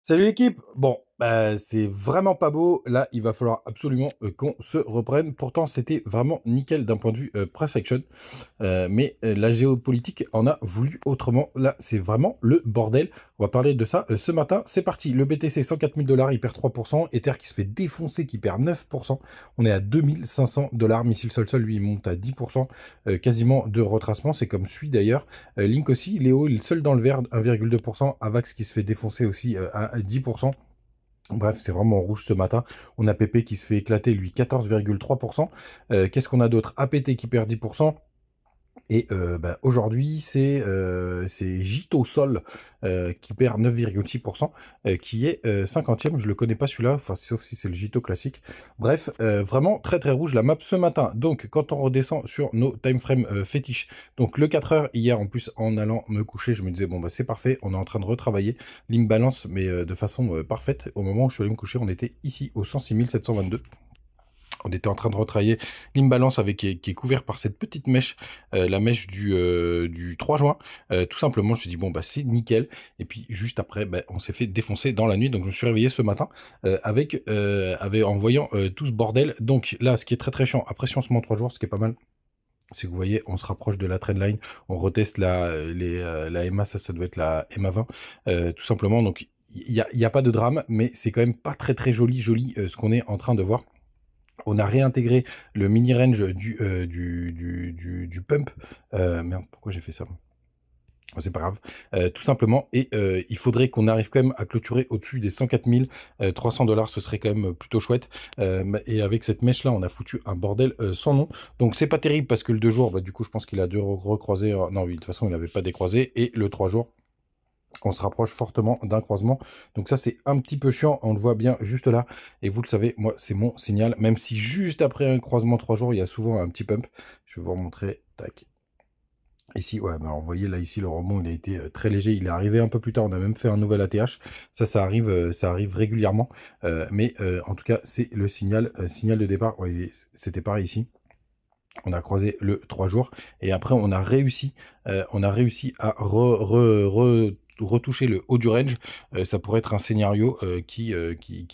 Salut l'équipe! Bon, bah, c'est vraiment pas beau. Là, il va falloir absolument qu'on se reprenne. Pourtant, c'était vraiment nickel d'un point de vue price action. Mais la géopolitique en a voulu autrement. Là, c'est vraiment le bordel. On va parler de ça ce matin. C'est parti. Le BTC, 104 000 $, il perd 3%. Ether qui se fait défoncer, qui perd 9%. On est à 2500 $. Missile Sol, lui, il monte à 10%. Quasiment de retracement. C'est comme suit d'ailleurs. Link aussi. Léo, il est seul dans le vert, 1,2%. Avax qui se fait défoncer aussi à 10%. Bref, c'est vraiment rouge ce matin. On a PP qui se fait éclater, lui, 14,3%. Qu'est-ce qu'on a d'autre? APT qui perd 10%. Et bah, aujourd'hui, c'est Gito Sol qui perd 9,6%, qui est 50e. Je le connais pas celui-là, enfin, sauf si c'est le Gito classique. Bref, vraiment très très rouge la map ce matin. Donc, quand on redescend sur nos timeframes fétiches, donc le 4 heures, hier en plus, en allant me coucher, je me disais, bon, bah c'est parfait, on est en train de retravailler l'imbalance, mais de façon parfaite. Au moment où je suis allé me coucher, on était ici au 106 722. On était en train de retravailler l'imbalance avec qui est couvert par cette petite mèche, la mèche du 3 juin. Tout simplement, je me suis dit, bon, bah, c'est nickel. Et puis, juste après, bah, on s'est fait défoncer dans la nuit. Donc, je me suis réveillé ce matin en voyant tout ce bordel. Donc, là, ce qui est très, très chiant, après sciencement 3 jours, ce qui est pas mal, c'est que vous voyez, on se rapproche de la trendline. On reteste la EMA, ça doit être la EMA 20, tout simplement. Donc, il y a pas de drame, mais c'est quand même pas très, très joli ce qu'on est en train de voir. On a réintégré le mini range du pump. Merde, pourquoi j'ai fait ça? C'est pas grave, tout simplement. Et il faudrait qu'on arrive quand même à clôturer au-dessus des 104 300 $. Ce serait quand même plutôt chouette. Et avec cette mèche-là, on a foutu un bordel sans nom. Donc c'est pas terrible parce que le 2 jours, bah, du coup, je pense qu'il a dû recroiser. Non, oui, de toute façon, il n'avait pas décroisé. Et le 3 jours, on se rapproche fortement d'un croisement. Donc ça, c'est un petit peu chiant. On le voit bien juste là. Et vous le savez, moi, c'est mon signal. Même si juste après un croisement 3 jours, il y a souvent un petit pump. Je vais vous remontrer. Tac. Ici, ouais, bah, vous voyez là, ici, le rebond, il a été très léger. Il est arrivé un peu plus tard. On a même fait un nouvel ATH. Ça arrive régulièrement. Mais en tout cas, c'est le signal de départ. Ouais, c'était pareil ici. On a croisé le 3 jours. Et après, on a réussi à retoucher le haut du range. Ça pourrait être un scénario qui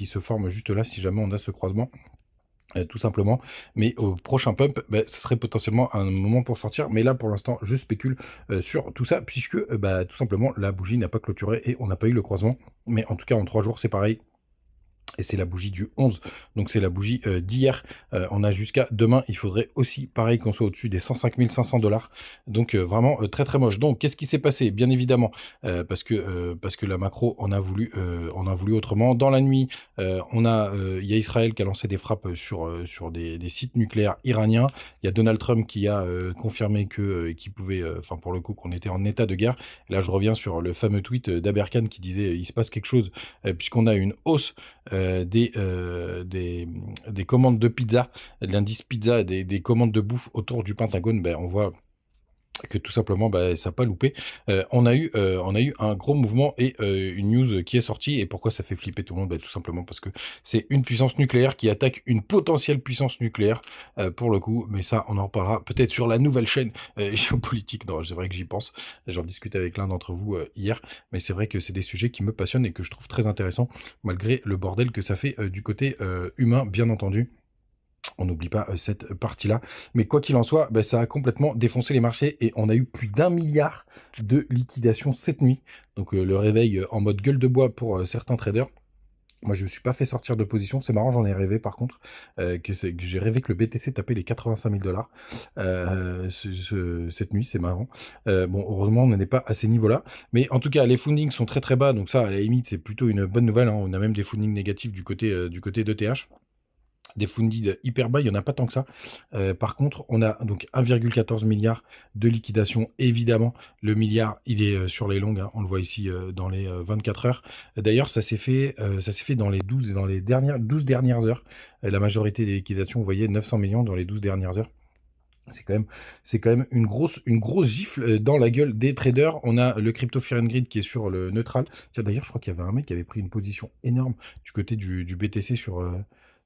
se forme juste là si jamais on a ce croisement. Tout simplement, mais au prochain pump, bah, ce serait potentiellement un moment pour sortir, mais là pour l'instant je spécule sur tout ça, puisque bah, tout simplement la bougie n'a pas clôturé et on n'a pas eu le croisement, mais en tout cas en 3 jours c'est pareil. Et c'est la bougie du 11, donc c'est la bougie d'hier. On a jusqu'à demain, il faudrait aussi, pareil, qu'on soit au-dessus des 105 500 $. Donc vraiment très très moche. Donc qu'est-ce qui s'est passé? Bien évidemment, parce que la macro on a voulu autrement. Dans la nuit, il y a Israël qui a lancé des frappes sur des sites nucléaires iraniens. Il y a Donald Trump qui a confirmé qu'il pouvait, enfin pour le coup, qu'on était en état de guerre. Là, je reviens sur le fameux tweet d'Aberkan qui disait il se passe quelque chose puisqu'on a une hausse des commandes de pizza, de l'indice pizza, des commandes de bouffe autour du Pentagone. Ben, on voit que tout simplement, bah, ça n'a pas loupé. On a eu un gros mouvement et une news qui est sortie. Et pourquoi ça fait flipper tout le monde? Bah, tout simplement parce que c'est une puissance nucléaire qui attaque une potentielle puissance nucléaire pour le coup. Mais ça, on en reparlera peut-être sur la nouvelle chaîne géopolitique. Non, c'est vrai que j'y pense. J'en discutais avec l'un d'entre vous hier. Mais c'est vrai que c'est des sujets qui me passionnent et que je trouve très intéressants, malgré le bordel que ça fait du côté humain, bien entendu. On n'oublie pas cette partie-là. Mais quoi qu'il en soit, bah, ça a complètement défoncé les marchés et on a eu plus d'1 milliard de liquidations cette nuit. Donc le réveil en mode gueule de bois pour certains traders. Moi, je ne me suis pas fait sortir de position. C'est marrant, j'en ai rêvé par contre. Que j'ai rêvé que le BTC tapait les 85 000 $. Cette nuit, c'est marrant. Bon, heureusement, on n'en est pas à ces niveaux-là. Mais en tout cas, les fundings sont très très bas. Donc ça, à la limite, c'est plutôt une bonne nouvelle, hein. On a même des fundings négatifs du côté d'ETH. Des funded hyper bas, il n'y en a pas tant que ça. Par contre, on a donc 1,14 milliard de liquidation. Évidemment, le milliard, il est sur les longues, hein. On le voit ici dans les 24 heures. D'ailleurs, ça s'est fait dans les 12 et dans les 12 dernières heures. La majorité des liquidations, vous voyez, 900 millions dans les 12 dernières heures. C'est quand même une grosse gifle dans la gueule des traders. On a le Crypto Fear and Greed qui est sur le neutral. Tiens, d'ailleurs, je crois qu'il y avait un mec qui avait pris une position énorme du côté du BTC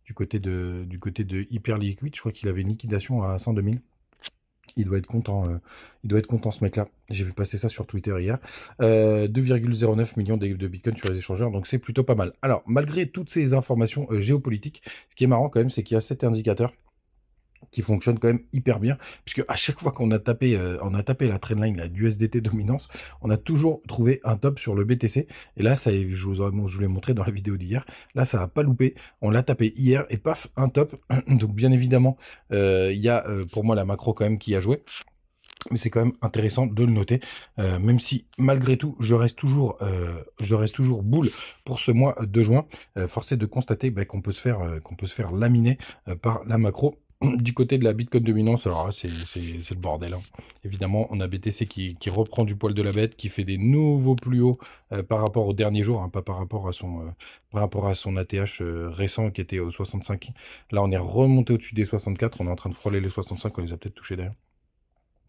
du côté de Hyper Liquid. Je crois qu'il avait une liquidation à 102 000. Il doit être content, il doit être content ce mec-là. J'ai vu passer ça sur Twitter hier. 2,09 millions de bitcoins sur les échangeurs, donc c'est plutôt pas mal. Alors, malgré toutes ces informations géopolitiques, ce qui est marrant quand même, c'est qu'il y a cet indicateur qui fonctionne quand même hyper bien, puisque à chaque fois qu'on a tapé, la trendline là, du SDT dominance, on a toujours trouvé un top sur le BTC. Et là, ça, je vous l'ai montré dans la vidéo d'hier. Là, ça n'a pas loupé. On l'a tapé hier et paf, un top. Donc, bien évidemment, il y a pour moi la macro quand même qui a joué. Mais c'est quand même intéressant de le noter, même si malgré tout, je reste toujours boule pour ce mois de juin. Force est de constater qu'on peut se faire laminer par la macro. Du côté de la Bitcoin dominance, alors là, c'est le bordel, hein. Évidemment, on a BTC qui reprend du poil de la bête, qui fait des nouveaux plus hauts par rapport au dernier jour, hein, pas par rapport à son ATH récent qui était au 65. Là, on est remonté au-dessus des 64, on est en train de frôler les 65, on les a peut-être touchés d'ailleurs.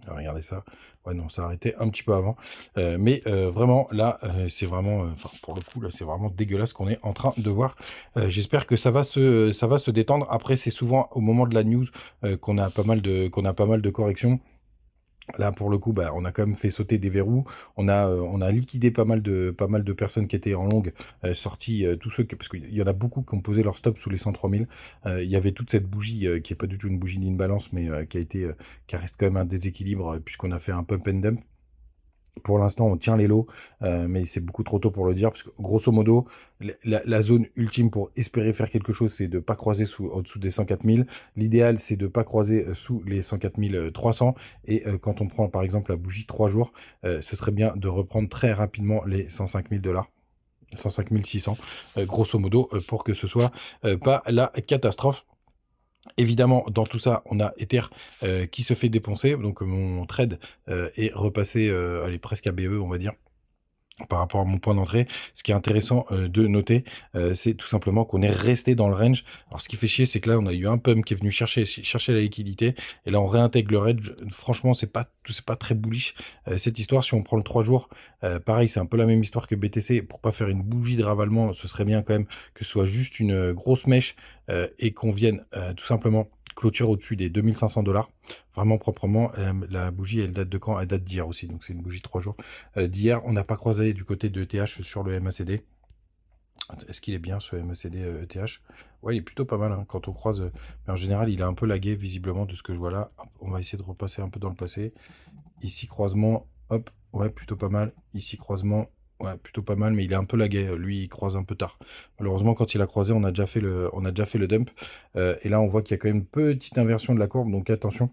Regardez ça. Ouais, non, ça a arrêté un petit peu avant. Mais vraiment, là, c'est vraiment... Enfin, pour le coup, là, c'est vraiment dégueulasse qu'on est en train de voir. J'espère que ça va se détendre. Après, c'est souvent au moment de la news qu'on a pas mal de corrections. Là, pour le coup, on a quand même fait sauter des verrous. On a liquidé pas mal de personnes qui étaient en longue, sorti tous ceux parce qu'il y en a beaucoup qui ont posé leur stop sous les 103 000. Il y avait toute cette bougie qui est pas du tout une bougie d'imbalance, mais qui reste quand même un déséquilibre puisqu'on a fait un pump and dump. Pour l'instant, on tient les lots, mais c'est beaucoup trop tôt pour le dire, parce que grosso modo, la zone ultime pour espérer faire quelque chose, c'est de ne pas croiser au-dessous des 104 000. L'idéal, c'est de ne pas croiser sous les 104 300. Et quand on prend, par exemple, la bougie 3 jours, ce serait bien de reprendre très rapidement les 105 000 $. 105 600, grosso modo, pour que ce soit pas la catastrophe. Évidemment, dans tout ça, on a Ether qui se fait défoncer. Donc, mon trade est repassé, allez, presque à BE, on va dire, par rapport à mon point d'entrée. Ce qui est intéressant de noter, c'est tout simplement qu'on est resté dans le range. Alors, ce qui fait chier, c'est que là, on a eu un pump qui est venu chercher la liquidité. Et là, on réintègre le range. Franchement, c'est pas très bullish. Cette histoire, si on prend le 3 jours, pareil, c'est un peu la même histoire que BTC. Pour pas faire une bougie de ravalement, ce serait bien quand même que ce soit juste une grosse mèche et qu'on vienne tout simplement clôture au-dessus des 2500 $. Vraiment proprement. La bougie, elle date de quand? Elle date d'hier aussi. Donc, c'est une bougie 3 jours. D'hier, on n'a pas croisé du côté de ETH sur le MACD. Est-ce qu'il est bien ce MACD ETH? Ouais, il est plutôt pas mal hein, quand on croise. Mais en général, il est un peu lagué visiblement de ce que je vois là. On va essayer de repasser un peu dans le passé. Ici, croisement. Hop. Ouais, plutôt pas mal. Ici, croisement. Ouais, plutôt pas mal, mais il est un peu lagué. Lui, il croise un peu tard. Malheureusement, quand il a croisé, on a déjà fait le dump. Et là, on voit qu'il y a quand même une petite inversion de la courbe. Donc, attention.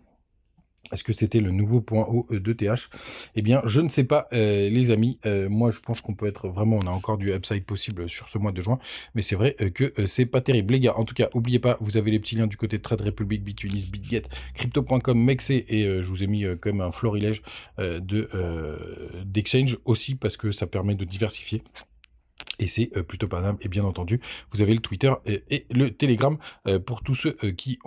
Est-ce que c'était le nouveau point haut de TH? Eh bien, je ne sais pas, les amis. Moi, je pense qu'on peut être vraiment... On a encore du upside possible sur ce mois de juin. Mais c'est vrai que c'est pas terrible. Les gars, en tout cas, n'oubliez pas, vous avez les petits liens du côté de Trade Republic, Bitfinex, Bitget, Crypto.com, Mexe. Et je vous ai mis quand même un florilège d'exchange aussi parce que ça permet de diversifier. Et c'est plutôt pas mal. Et bien entendu, vous avez le Twitter et le Telegram pour tous ceux qui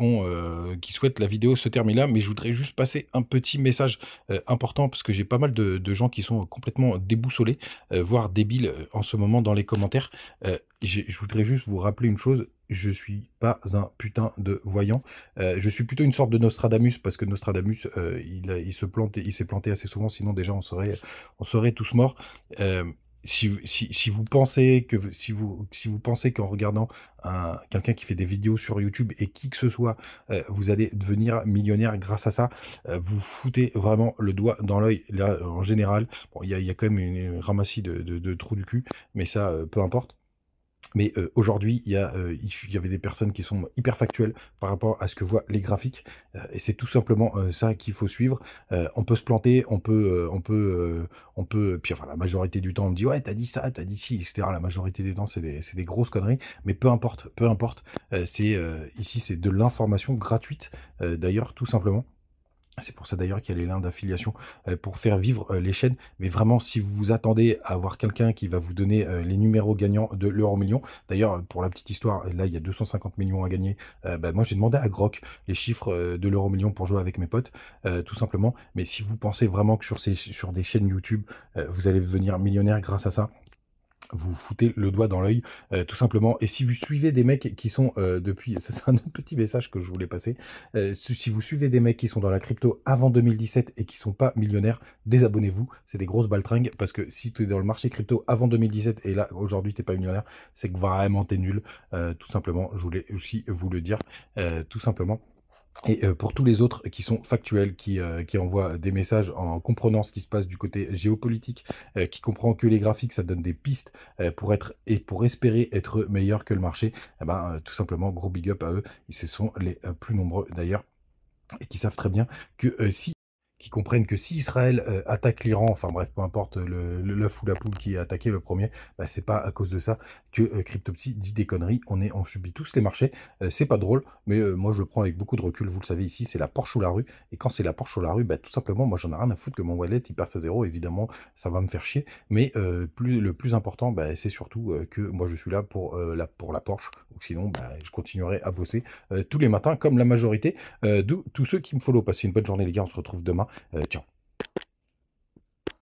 souhaitent la vidéo se termine là. Mais je voudrais juste passer un petit message important parce que j'ai pas mal de gens qui sont complètement déboussolés, voire débiles en ce moment dans les commentaires. Je voudrais juste vous rappeler une chose. Je suis pas un putain de voyant. Je suis plutôt une sorte de Nostradamus parce que Nostradamus, il s'est planté assez souvent. Sinon déjà on serait tous morts. Si vous pensez qu'en regardant quelqu'un qui fait des vidéos sur YouTube et qui que ce soit, vous allez devenir millionnaire grâce à ça, vous foutez vraiment le doigt dans l'œil. Là, en général, bon, il y a quand même une ramassie de trous du cul, mais ça, peu importe. Mais aujourd'hui, il y avait des personnes qui sont hyper factuelles par rapport à ce que voient les graphiques. Et c'est tout simplement ça qu'il faut suivre. On peut se planter, on peut... Puis enfin, la majorité du temps, on me dit « Ouais, t'as dit ça, t'as dit ci, etc. » La majorité des temps, c'est des grosses conneries. Mais peu importe. Ici, c'est de l'information gratuite, d'ailleurs, tout simplement. C'est pour ça d'ailleurs qu'il y a les liens d'affiliation pour faire vivre les chaînes. Mais vraiment, si vous vous attendez à avoir quelqu'un qui va vous donner les numéros gagnants de l'euro-million, d'ailleurs, pour la petite histoire, là, il y a 250 millions à gagner. Moi, j'ai demandé à Grok les chiffres de l'euro-million pour jouer avec mes potes, tout simplement. Mais si vous pensez vraiment que sur des chaînes YouTube, vous allez devenir millionnaire grâce à ça, vous foutez le doigt dans l'œil, tout simplement. Et si vous suivez des mecs qui sont depuis, ça c'est un autre petit message que je voulais passer, si vous suivez des mecs qui sont dans la crypto avant 2017 et qui sont pas millionnaires, désabonnez-vous, c'est des grosses baltringues, parce que si tu es dans le marché crypto avant 2017 et là aujourd'hui t'es pas millionnaire, c'est que vraiment t'es nul, tout simplement. Je voulais aussi vous le dire, tout simplement. Et pour tous les autres qui sont factuels, qui envoient des messages en comprenant ce qui se passe du côté géopolitique, qui comprend que les graphiques, ça donne des pistes pour être et pour espérer être meilleur que le marché, eh ben, tout simplement, gros big up à eux. Et ce sont les plus nombreux d'ailleurs et qui savent très bien que si qui comprennent que si Israël attaque l'Iran, enfin bref, peu importe l'œuf ou la poule qui a attaqué le premier, bah, c'est pas à cause de ça que Cryptopsy dit des conneries. On subit tous les marchés, c'est pas drôle, mais moi je le prends avec beaucoup de recul. Vous le savez ici, c'est la Porsche ou la rue. Et quand c'est la Porsche ou la rue, bah, tout simplement, moi j'en ai rien à foutre que mon wallet il passe à zéro. Évidemment, ça va me faire chier. Mais le plus important, bah, c'est surtout que moi je suis là pour la Porsche. Ou sinon, bah, je continuerai à bosser tous les matins comme la majorité. D'où tous ceux qui me follow. Passez une bonne journée les gars, on se retrouve demain. Ciao.